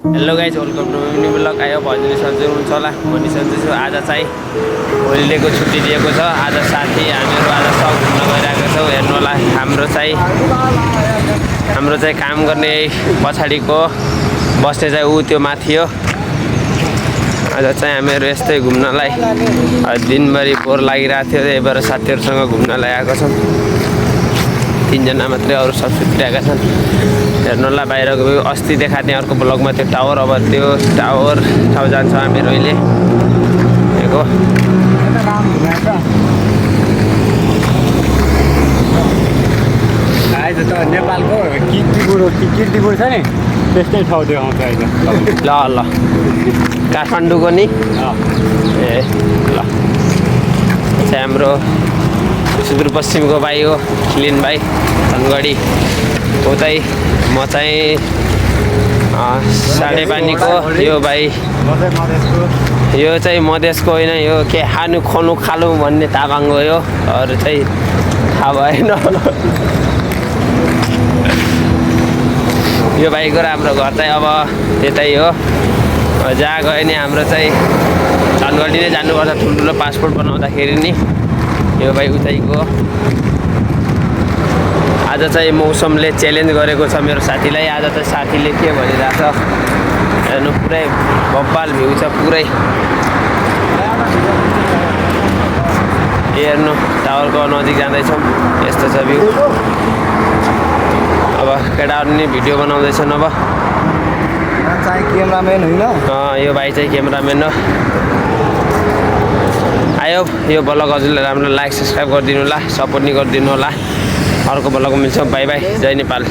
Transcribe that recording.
Hello guys welcome to new blog आयो भजनी सन्चै हुनुहुन्छ होला भनिसन्छु छु। आज चाहिँ होलिडेको छुट्टी दिएको छ। आज साथी हामीहरू आज सब घुम्न गइरहेको छौँ। हेर्नु होला हाम्रो चाहिँ काम गर्ने पछाडिको बस्ने चाहिँ ऊ त्यो माथि हो। आज चाहिँ हामीहरू यस्तै घुम्नलाई दिनभरि बोर लागिरहेको थियो। त्यही भएर साथीहरूसँग घुम्नलाई आएको छौँ। 3 जना मात्रै, अरू सब सुतिरहेका छन्। हेर्नु होला बाहिरको भ्यू। अस्ति देखाएको थिएँ अर्को ब्लगमा त्यो टावर। अब त्यो टावर ठाउँ जान्छौँ हामीहरू अहिले। हेर्को नेपालको किर्तिपुर छ नि त्यस्तै ठाउँ देखाउँछ अहिले। ल काठमाडौँको नि ए ल चाहिँ हाम्रो सुदूरपश्चिमको भाइ हो खिलिन भाइ धनगढी। उतै म चाहिँ साढे पानीको। यो भाइ यो चाहिँ मधेसको होइन, यो के खानु खुवाउनु खालु भन्ने तामाङ हो। यो अरू चाहिँ थाहा भएन। यो भाइको र हाम्रो घर चाहिँ अब यतै हो। जहाँ गयो नि हाम्रो चाहिँ धनगढी नै जानुपर्छ ठुल्ठुलो पासपोर्ट बनाउँदाखेरि नि। यो भाइ उतैको। आज चाहिँ मौसमले च्यालेन्ज गरेको छ मेरो साथीलाई। आज चाहिँ साथीले के भनिरहेको छ हेर्नु, पुरै बब्बाल भ्यू छ पुरै। हेर्नु टावरको नजिक जाँदैछौँ, यस्तो छ भ्यू। अब केटाहरू नि भिडियो बनाउँदैछन्। अब चाहिँ क्यामेराम्यान होइन, यो भाइ चाहिँ क्यामेराम्यान हो। आयो यो ब्लग हजुरलाई राम्रो लाइक सब्सक्राइब गरिदिनु होला, सपोर्ट नि गरिदिनु होला। अर्को ब्लगमा मिल्छौँ। बाई बाई, जय नेपाल।